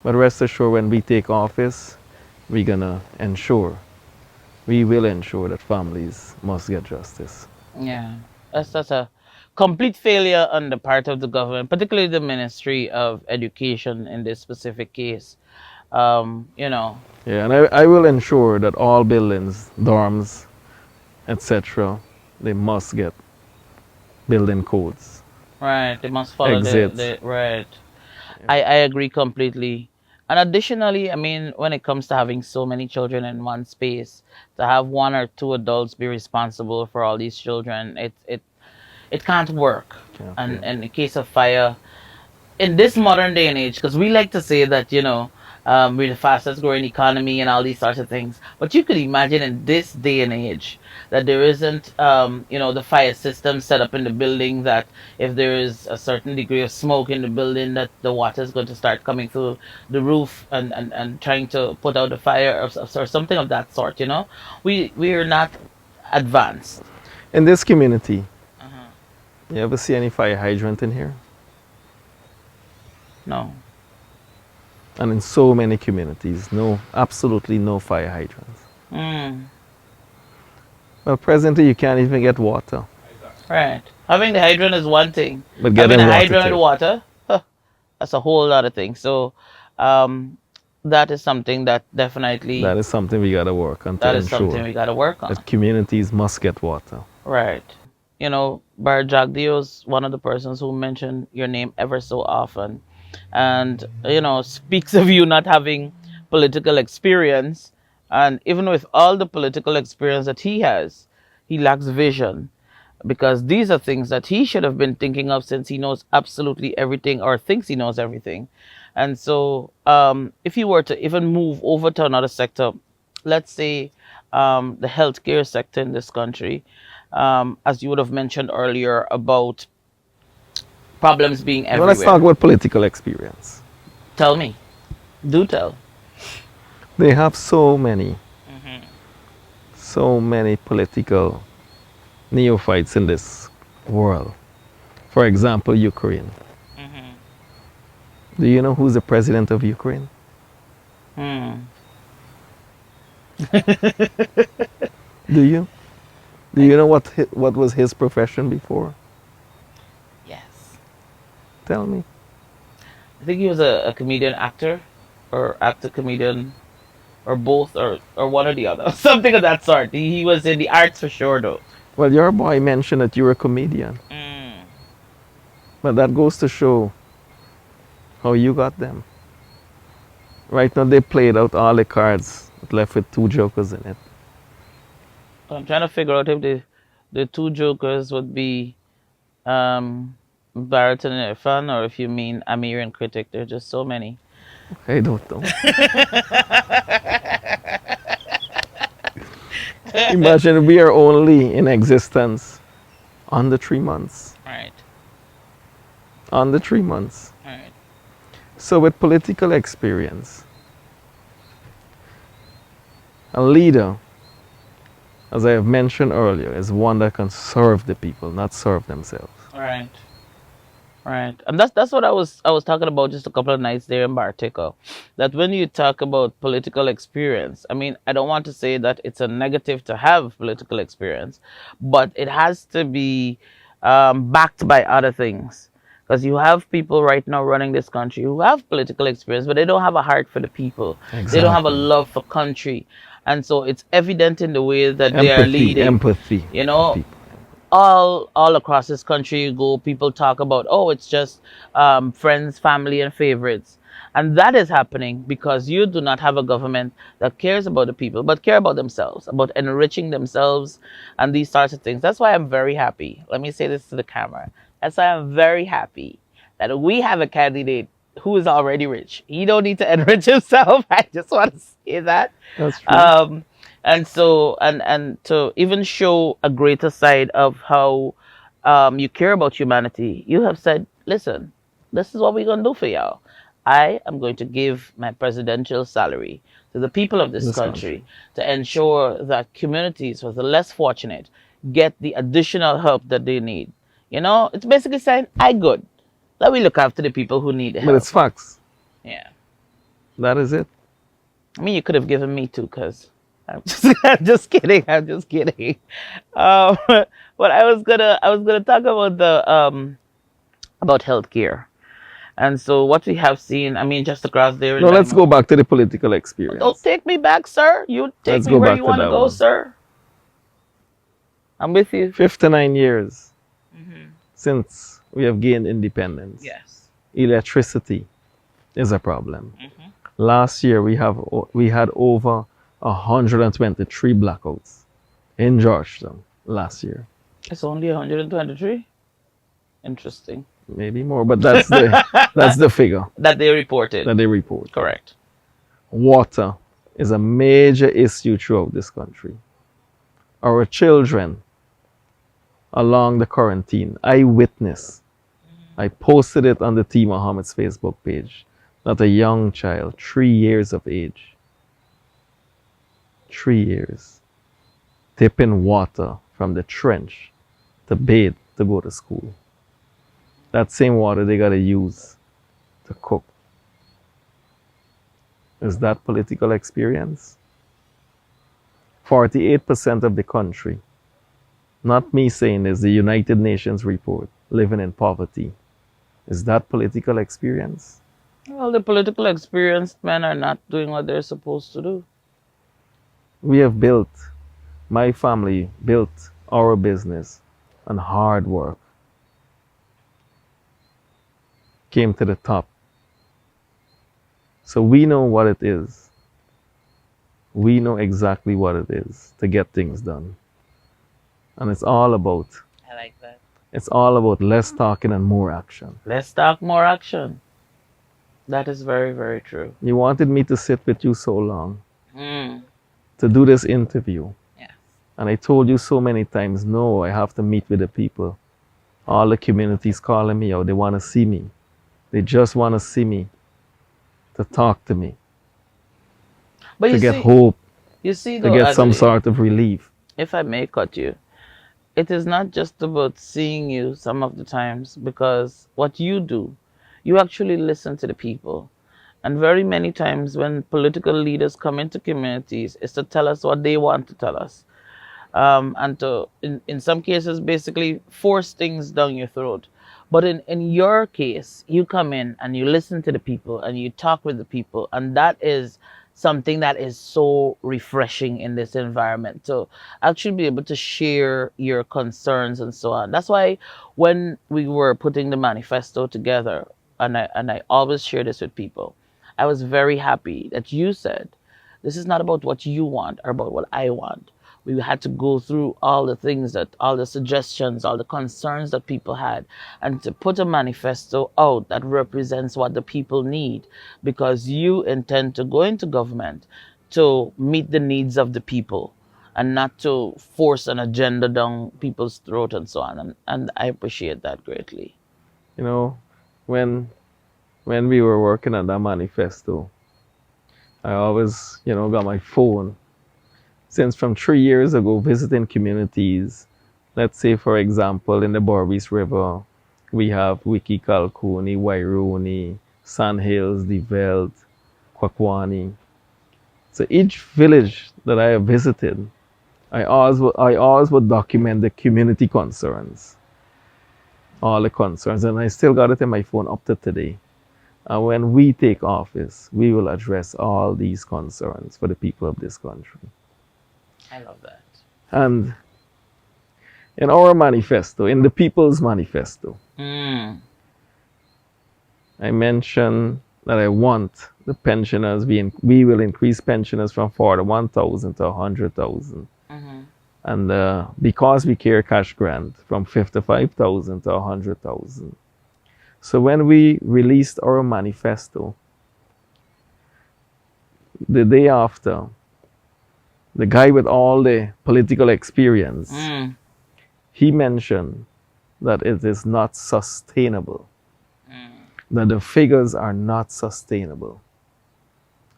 But rest assured, when we take office, we're gonna ensure, we will ensure that families must get justice. Yeah, that's a complete failure on the part of the government, particularly the Ministry of Education in this specific case. You know, Yeah, and I will ensure that all buildings, dorms, etc., they must get building codes, right? They must follow exits. the right. Yeah. I agree completely. And additionally, I mean, when it comes to having so many children in one space, to have one or two adults be responsible for all these children, it can't work. Can't And work. in the case of fire, in this modern day and age, because we like to say that, we're the fastest growing economy and all these sorts of things, but you could imagine in this day and age that there isn't, the fire system set up in the building, that if there is a certain degree of smoke in the building, that the water is going to start coming through the roof and trying to put out the fire, or something of that sort. We are not advanced. In this community, Uh-huh. you ever see any fire hydrant in here? No. And in so many communities, no, absolutely no fire hydrants. Mm, Well, presently you can't even get water, right. Having the hydrant is one thing. but Having getting a water hydrant with too. water, huh, that's a whole other thing. So, um, that is something that That definitely, is something we gotta work on to that is something ensure we got to work that on. communities must get water. Right. Bar Jagdio is one of the persons who mentioned your name ever so often, and speaks of you not having political experience. And even with all the political experience that he has, he lacks vision, because these are things that he should have been thinking of, since he knows absolutely everything, or thinks he knows everything. And so, if you were to even move over to another sector, let's say, the healthcare sector in this country, as you would have mentioned earlier about problems being Well, let's talk everywhere. about political experience. Tell me, do tell. They have so many, Hmm. so many political neophytes in this world. For example, Ukraine. Hmm. Do you know who's the president of Ukraine? Hmm. Do you? Do I, you know what was his profession before? yes. Tell me. I think he was a comedian actor, or actor comedian, or both, or one or the other, something of that sort. He was in the arts for sure, though. Well, your boy mentioned that you're a comedian, Mm. but that goes to show how you got them. Right now, they played out all the cards, left with two jokers in it. I'm trying to figure out if the two jokers would be, um, Barrett and Irfan, or if you mean Amir and Critic. There are just so many. I don't know. Imagine we are only in existence under 3 months. Right, Under 3 months. right. So, with political experience, a leader, as I have mentioned earlier, is one that can serve the people, not serve themselves. Right. Right, and that's what I was talking about just a couple of nights there in Bartico. That when you talk about political experience, I mean, I don't want to say that it's a negative to have political experience, but it has to be, backed by other things. Because you have people right now running this country who have political experience, but they don't have a heart for the people. They don't have a Exactly. love for country, and so it's evident in the way that they are Empathy, leading. empathy You for know, people. all across this country you go, people talk about, oh, it's just, friends, family, and favorites. And that is happening because you do not have a government that cares about the people, but care about themselves, about enriching themselves, and these sorts of things. That's why I'm very happy. Let me say this to the camera. That's why I'm very happy that we have a candidate who is already rich. He don't need to enrich himself. I just want to say that. That's true. um, and so, and to even show a greater side of how, you care about humanity, you have said, listen, this is what we're going to do for y'all. I am going to give my presidential salary to the people of this This country. country, to ensure that communities who are the less fortunate get the additional help that they need. It's basically saying, I good. Let me look after the people who need the But help. it's facts. Yeah. That is it. I mean, you could have given me two, cause I'm just, I'm just kidding. I'm just kidding. Um, but I was gonna talk about the about healthcare. And so what we have seen, I mean, just across there in Now let's go Lima. back to the political Don't experience. take me back, sir. You take Let's me go where back you to want to that go, one. sir. I'm with you. 59 years Hmm. since we have gained independence. Yes. Electricity is a problem. Hmm. Last year we had over 123 blackouts in Georgetown last year. It's only 123. Interesting. Maybe more, but that's the figure That they reported. that they report. Correct. Water is a major issue throughout this country. Our children along the quarantine, I witnessed. I posted it on the T Mohammed's Facebook page that a young child, 3 years of age, 3 years, tipping water from the trench to bathe to go to school. That same water they gotta use to cook. Is that political experience? 48% of the country, not me saying this, the United Nations report, living in poverty. Is that political experience? Well, the political experienced men are not doing what they're supposed to do. We have built, my family built our business on hard work, came to the top. So we know what it is. We know exactly what it is to get things done. And I like that. it's all about less talking and more action. Let's talk more action. That is very, very true. You wanted me to sit with you so long Mm. to do this interview. Yes. And I told you so many times, no, I have to meet with the people. All the communities calling me out. They want to see me. They just want to see me, to talk to me, But to you get see, hope, to though, get some ugly, sort of relief. if I may cut you, it is not just about seeing you some of the times, because what you do, you actually listen to the people. And very many times when political leaders come into communities, is to tell us what they want to tell us. And to, in some cases, basically force things down your throat. But in your case, you come in and you listen to the people and you talk with the people. And that is something that is so refreshing in this environment. To actually be able to share your concerns and so on. That's why when we were putting the manifesto together, and I always share this with people, I was very happy that you said, this is not about what you want or about what I want. We had to go through all the things that, all the suggestions, all the concerns that people had, and to put a manifesto out that represents what the people need, because you intend to go into government to meet the needs of the people and not to force an agenda down people's throat and so on. And I appreciate that greatly. You know, when when we were working on that manifesto, I always, got my phone. Since from 3 years ago, visiting communities, let's say, for example, in the Borbis River, we have Wiki Kalkuni, Wairuni, Sand Hills, The Veld, Kwakwani. So each village that I have visited, I always would document the community concerns, all the concerns, and I still got it in my phone up to today. And when we take office, we will address all these concerns for the people of this country. I love that. And in our manifesto, in the People's Manifesto, Mm. I mentioned that I want the pensioners, we will increase pensioners from 41,000 to 100,000. Hmm. And because we care cash grant from 55,000 to 100,000. So when we released our manifesto, the day after, the guy with all the political experience, Mm. he mentioned that it is not sustainable, Mm. that the figures are not sustainable.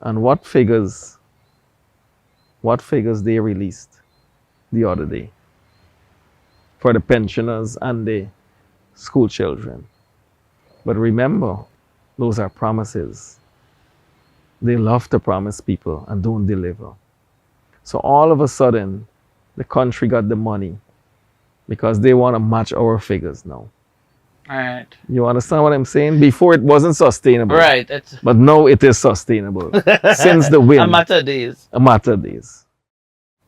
And what figures they released the other day for the pensioners and the school children. But remember, those are promises. They love to promise people and don't deliver. So all of a sudden, the country got the money because they want to match our figures now. Right. You understand what I'm saying? Before it wasn't sustainable, Right. It's but now it is sustainable. Since the a win, matter of days. a matter of days.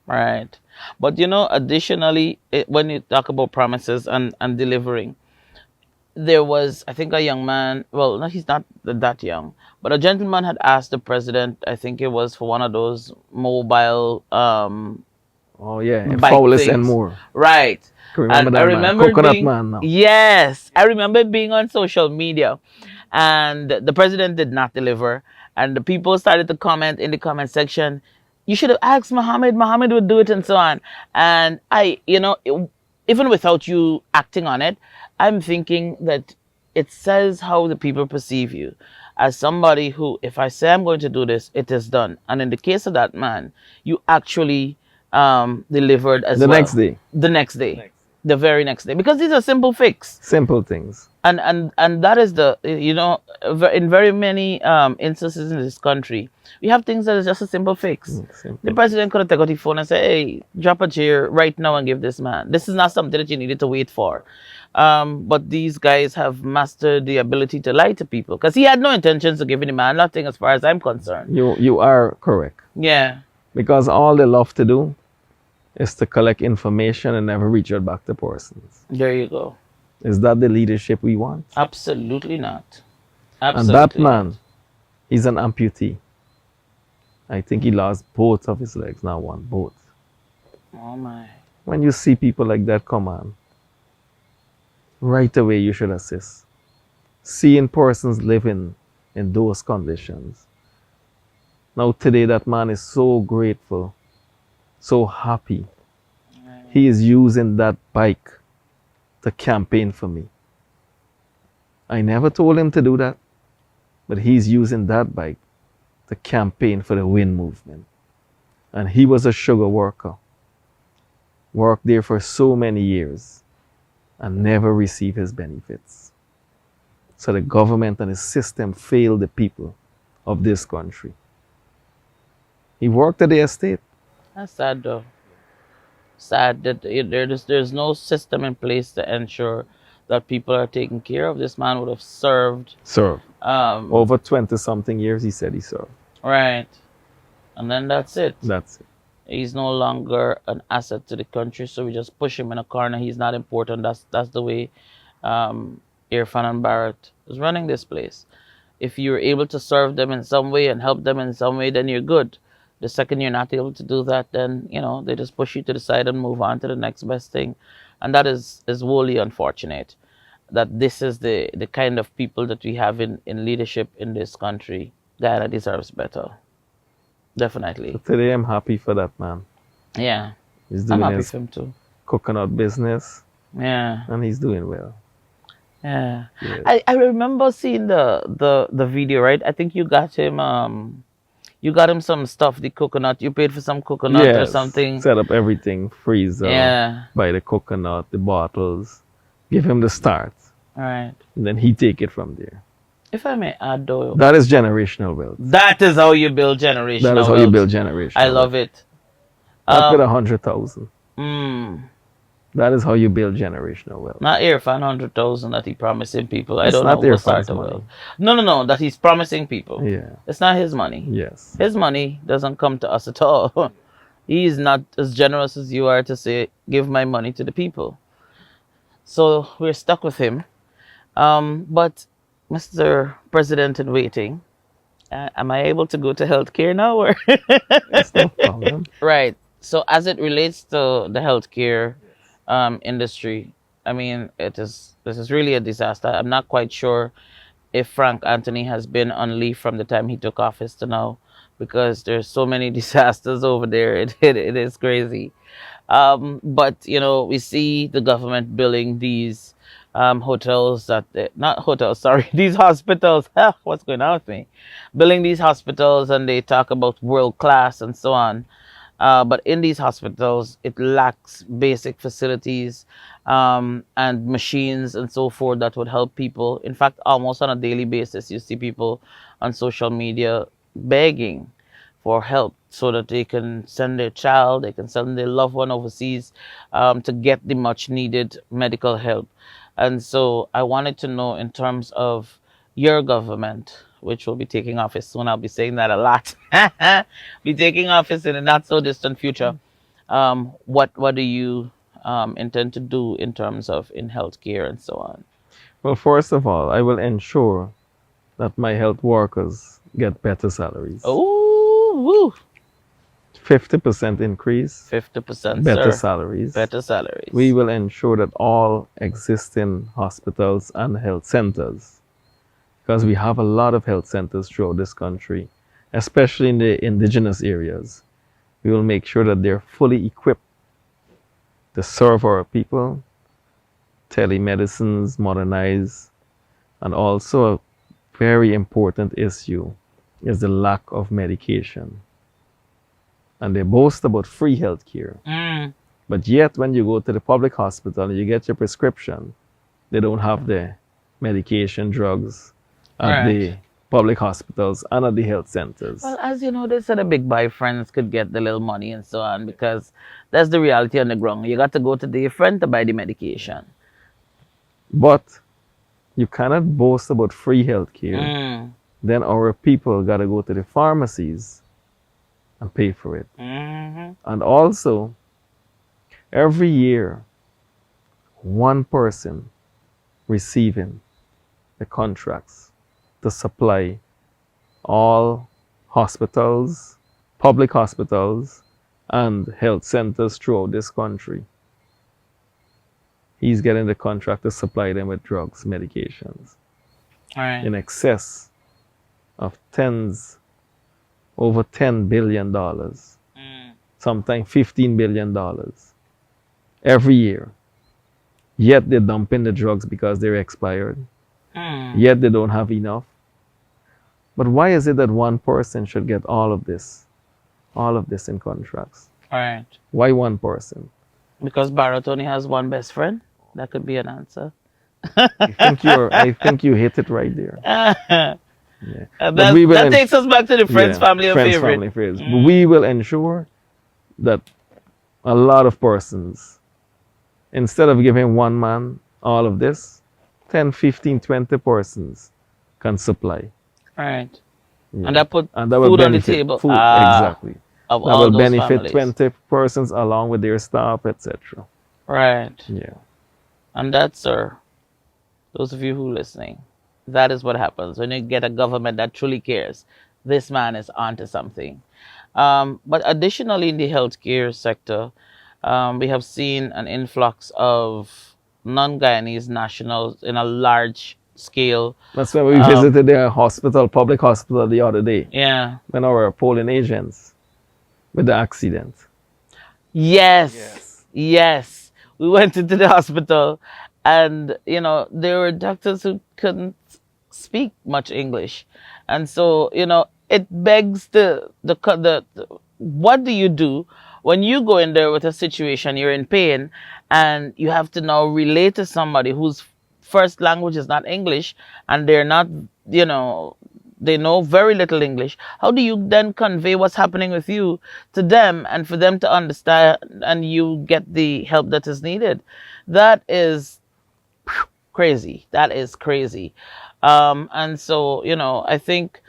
Right. But additionally, when you talk about promises and delivering, there was, I think, a young man. Well, no, he's not that young, but a gentleman had asked the president. I think it was for one of those mobile Oh yeah, and bike Fowless and things, more. right? Can remember And I that man, remember it Coconut being, Man now. yes, I remember it being on social media, and the president did not deliver, and the people started to comment in the comment section. You should have asked Mohammed. Mohammed would do it, and so on. And even without you acting on it, I'm thinking that it says how the people perceive you as somebody who, if I say I'm going to do this, it is done. And in the case of that man, you actually delivered as The next well. day, The next day, the very next day, because these are simple fix, simple things. and that is in very many instances in this country, we have things that is just a simple fix. The Simple. president could have taken out the phone and say, "Hey, drop a chair right now and give this man. This is not something that you needed to wait for." But these guys have mastered the ability to lie to people because he had no intentions of giving the man nothing, as far as I'm concerned. You are correct. Yeah, Because all they love to do is to collect information and never reach out back to persons. there you go. Is that the leadership we want? Absolutely not. And that Absolutely not. man, he's an amputee. I think he lost both of his legs, not one, both. Oh my. When you see people like that come on, right away you should assist. Seeing persons living in those conditions. Now today that man is so grateful, so happy. He is using that bike to campaign for me. I never told him to do that, but he's using that bike to campaign for the WIN movement. And he was a sugar worker, worked there for so many years and never received his benefits. So the government and the system failed the people of this country. He worked at the estate. That's sad though. Sad that there's no system in place to ensure that people are taken care of. This man would have served. Served. Um, Over 20 something years, he said he served. right. And then that's it. That's it. He's no longer an asset to the country, so we just push him in a corner. He's not important. That's the way Irfan and Barrett is running this place. If you're able to serve them in some way and help them in some way, then you're good. The second you're not able to do that, then they just push you to the side and move on to the next best thing, and that is wholly unfortunate. That this is the kind of people that we have in leadership in this country. Guyana deserves better. Definitely. So today I'm happy for that man. Yeah. He's I'm doing happy his for him too. coconut business Yeah. and he's doing well. Yeah. Yes. I remember seeing the video, right? I think you got him some stuff, the coconut. You paid for some coconut or Yes, something. set up everything, freezer, Yeah. buy the coconut, the bottles, give him the start, All right. and then he take it from there. If I may add though, That is generational wealth. that is how you build generational That is how wealth. you build generational I love wealth. it. Not with 100,000. Mm, That is how you build generational wealth. not Irfan 100,000 that he promising people. I It's don't not know who Irfan's started money. well. No. That he's promising people. Yeah. It's not his money. Yes. His money doesn't come to us at all. He is not as generous as you are to say, give my money to the people. So we're stuck with him. But Mr. President in waiting, am I able to go to healthcare now? Or That's no problem. right. So as it relates to the healthcare industry, I mean, this is really a disaster. I'm not quite sure if Frank Anthony has been on leave from the time he took office to now, because there's so many disasters over there. It is crazy. But we see the government building these hotels not hotels, sorry, these hospitals. What's going on with me? Building these hospitals, and they talk about world class and so on. But in these hospitals, it lacks basic facilities and machines and so forth that would help people. In fact, almost on a daily basis, you see people on social media begging for help so that they can send their child, they can send their loved one overseas to get the much needed medical help. And so I wanted to know, in terms of your government, which will be taking office soon, I'll be saying that a lot, be taking office in a not so distant future. What do you intend to do in terms of in healthcare and so on? Well, first of all, I will ensure that my health workers get better salaries. Oh, woo. 50% increase, 50%, better sir. salaries. Better We salaries. will ensure that all existing hospitals and health centers, because we have a lot of health centers throughout this country, especially in the indigenous areas, we will make sure that they're fully equipped to serve our people, telemedicines, modernize, and also a very important issue is the lack of medication. And they boast about free healthcare. Mm, But yet, when you go to the public hospital and you get your prescription, they don't have the medication, drugs at right. the public hospitals and at the health Well, centers. as you know, they said the big boy friends could get the little money and so on, because that's the reality on the ground. You got to go to the friend to buy the medication. But you cannot boast about free healthcare. Mm, Then our people got to go to the pharmacies and pay for it. mm-hmm. And also, every year, one person receiving the contracts to supply all hospitals, public hospitals, and health centers throughout this country. He's getting the contract to supply them with drugs, medications, All right. in excess of over $10 billion, Mm, sometimes $15 billion every year. Yet they're dumping the drugs because they're expired. mm, Yet they don't have enough. But why is it that one person should get all of this in contracts? all right. Why one person? Because Barrett only has one best friend. That could be an answer. I think you hit it right there. that Yeah. But we will that takes us back to the friends, yeah, family, and friends, favorite. family, friends. But Mm, we will ensure that a lot of persons, instead of giving one man all of this, 10, 15, 20 persons can supply. all right. And Yeah. that put And that will food on the benefit table. food exactly. Of That all will those benefit families. 20 persons along with their staff, etc. Right. Yeah. And that, sir, those of you who are listening, that is what happens when you get a government that truly cares. This man is onto something. But additionally, in the healthcare sector, we have seen an influx of non-Guyanese nationals in a large scale. That's when we Um, visited their hospital, public hospital the other day, yeah. when our Polynesians with the accident. Yes. Yes. Yes. We went into the hospital, and there were doctors who couldn't speak much English. And so, it begs the what do you do when you go in there with a situation, you're in pain, and you have to now relate to somebody whose first language is not English, and they're not, they know very little English. How do you then convey what's happening with you to them, and for them to understand, and you get the help that is needed? That is crazy. That is crazy. And so, I think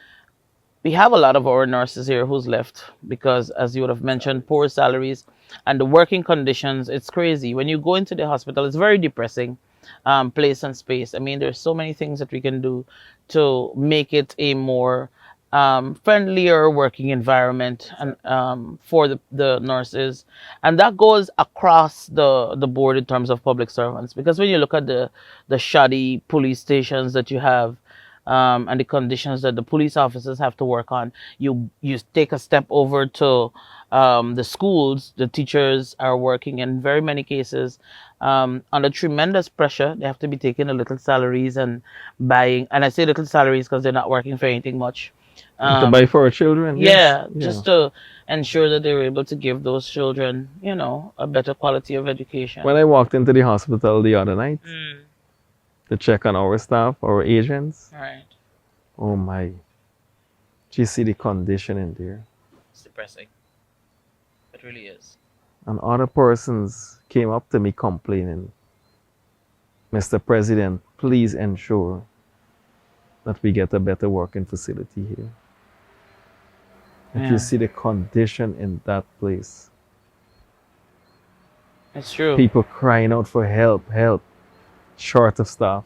we have a lot of our nurses here who's left because, as you would have mentioned, poor salaries and the working conditions. It's crazy. When you go into the hospital, it's very depressing place and space. I mean, there's so many things that we can do to make it a more friendlier working environment and for the nurses, and that goes across the board in terms of public servants. Because when you look at the shoddy police stations that you have, and the conditions that the police officers have to work on, you take a step over to the schools. The teachers are working in very many cases under tremendous pressure. They have to be taking a little salaries and buying, and I say little salaries because they're not working for anything much. To buy for our children, yes. Yeah, Yeah. just to ensure that they're able to give those children, a better quality of education. When I walked into the hospital the other night Mm, to check on our staff, our agents, right. oh my, You see the condition in there. It's depressing. It really is. And other persons came up to me complaining, Mr. President, please ensure that we get a better working facility here. If you Yeah, see the condition in that place, it's true. people crying out for help, help, short of staff.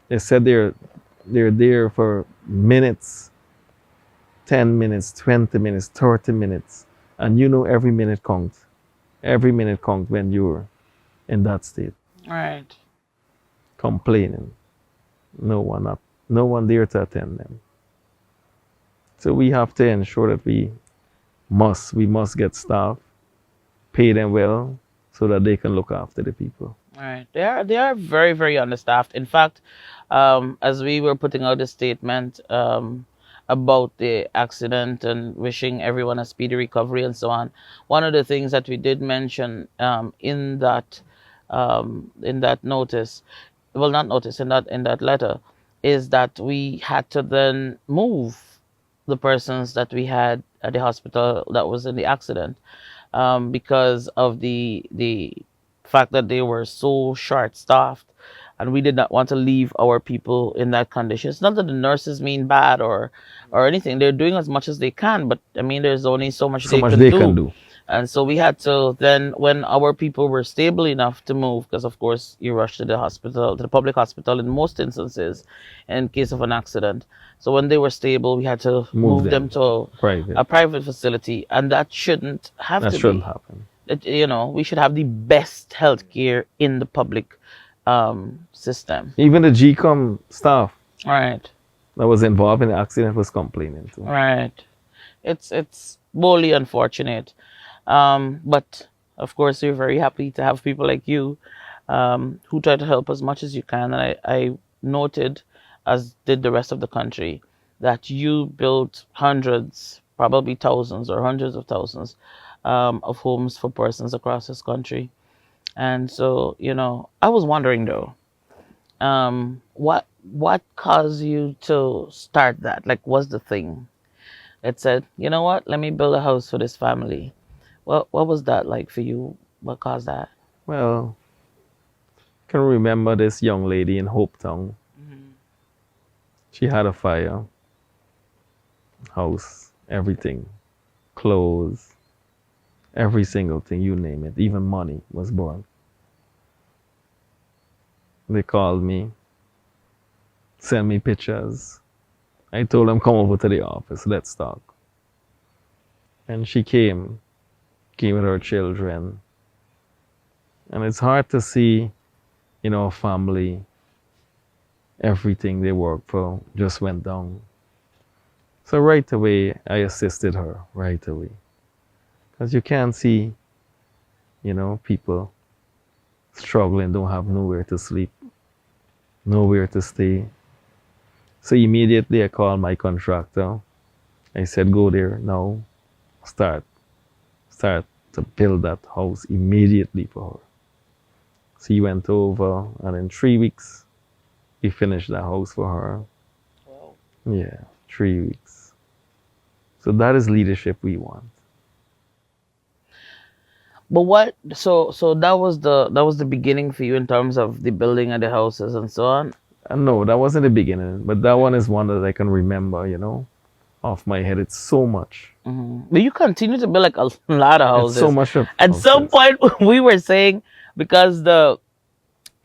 They said they're there for minutes, 10 minutes, 20 minutes, 30 minutes. And you know every minute counts. Every minute counts when you're in that state, All right. complaining. No one up, no one there to attend them. So we have to ensure that we must get staff, pay them well, so that they can look after the people. All right. They are very, very understaffed. In fact, as we were putting out a statement about the accident and wishing everyone a speedy recovery and so on, one of the things that we did mention in that notice, well, not notice, in that letter, is that we had to then move the persons that we had at the hospital that was in the accident, because of the fact that they were so short staffed, and we did not want to leave our people in that condition. It's not that the nurses mean bad or anything. They're doing as much as they can, but I mean, there's only so much So they much can they can do. do. And so we had to then, when our people were stable enough to move, because of course you rush to the hospital, to the public hospital in most instances, in case of an accident. So when they were stable, we had to Move move them them to private. a private facility, and that shouldn't have That to shouldn't be. happen. We should have the best healthcare in the public system. Even the GCOM staff All right, that was involved in the accident was complaining too. all right. It's wholly unfortunate, but of course we're very happy to have people like you, who try to help as much as you can. And I noted, as did the rest of the country, that you built hundreds, probably thousands or hundreds of thousands, of homes for persons across this country. And so, I was wondering though, what caused you to start that? Like, what's the thing that said, you know what, let me build a house for this family? What was that like for you? What caused that? Well, I can remember this young lady in Hopetown. Hmm. She had a fire, house, everything, clothes, every single thing, you name it, even money was born. They called me, sent me pictures. I told them, come over to the office, let's talk. And she came with her children. And it's hard to see, a family, everything they worked for just went down. So right away, I assisted her right away. Because you can't see, people struggling, don't have nowhere to sleep, nowhere to stay. So immediately I called my contractor. I said, go there now, start, start to build that house immediately for her. So he went over, and in 3 weeks, we finished the house for her. Wow. Yeah, 3 weeks. So that is leadership we want. But so that was the beginning for you in terms of the building of the houses and so on. And no, that wasn't the beginning, but that one is one that I can remember, off my head. It's so much. But you continue to build like a lot of It's so houses. much of At some houses. point, we were saying, because the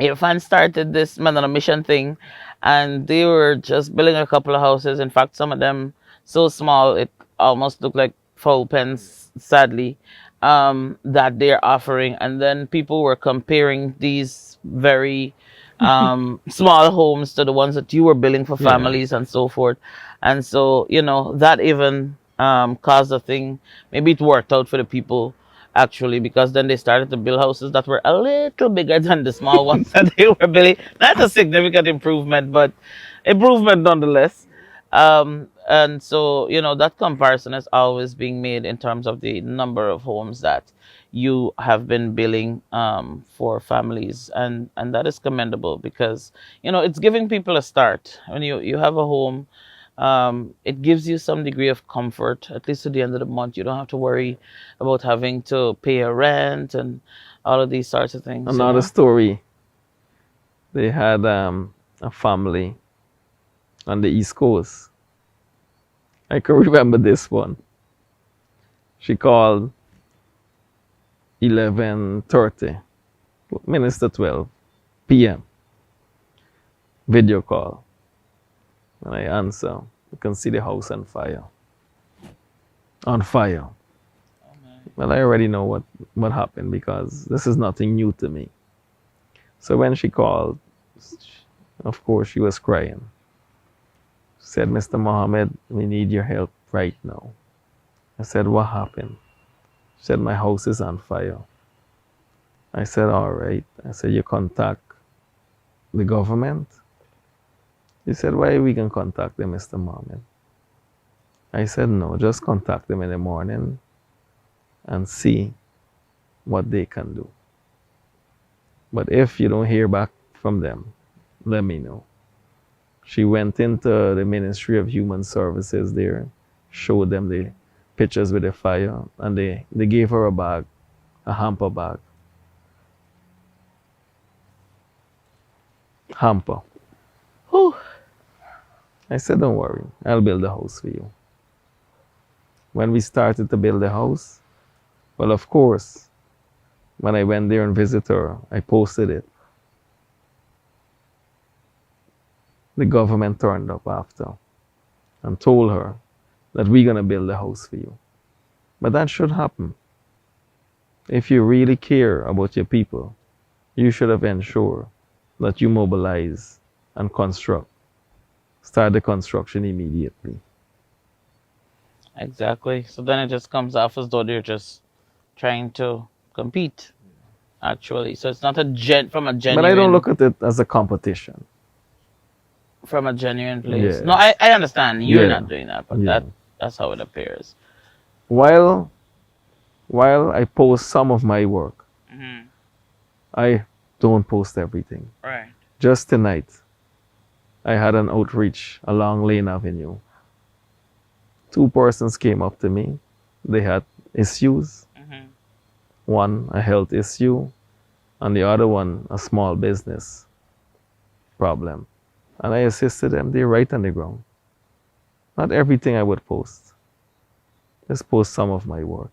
Irfan started this man on a mission thing, and they were just building a couple of houses. In fact, some of them so small it almost looked like foul pens, sadly, that they're offering. And then people were comparing these very small homes to the ones that you were building for Yeah. families and so forth. And so, that even caused a thing. Maybe it worked out for the people actually, because then they started to build houses that were a little bigger than the small ones that they were building. Not a significant improvement, but improvement nonetheless. And so, that comparison is always being made in terms of the number of homes that you have been building, for families, and that is commendable, because it's giving people a start when you have a home, It gives you some degree of comfort, at least to the end of the month. You don't have to worry about having to pay a rent and all of these sorts of things, you Another know? story, they had a family on the East Coast. I can remember this one. She called 11:30 minutes to 12 p.m. video call. When I answer, you can see the house on fire. On fire. Well, I already know what happened because this is nothing new to me. So when she called, of course, she was crying. She said, Mr. Mohammed, we need your help right now. I said, what happened? She said, my house is on fire. I said, all right. I said, you contact the government? He said, why we can contact them, Mr. Mohammed? I said, no, just contact them in the morning and see what they can do. But if you don't hear back from them, let me know. She went into the Ministry of Human Services there, showed them the pictures with the fire, and they gave her a bag, a hamper bag. Hamper. Whew. I said, don't worry, I'll build a house for you. When we started to build the house, well, of course, when I went there and visited her, I posted it. The government turned up after and told her that we're going to build a house for you. But that should happen. If you really care about your people, you should have ensured that you mobilize and construct. Start the construction immediately. Exactly. So then it just comes off as though they're just trying to compete, actually. So it's not from a But I don't genuine look at it as a competition. place. No, Yes. I understand you're Yeah. not doing that, but Yeah. that's how it appears. While while I post some of my work, Hmm. I don't post everything. Right. Just tonight, I had an outreach along Lane Avenue. Two persons came up to me. They had issues. Hmm. One, a health issue, and the other one, a small business problem. And I assisted them. They're right on the ground. Not everything I would post. Just post some of my work.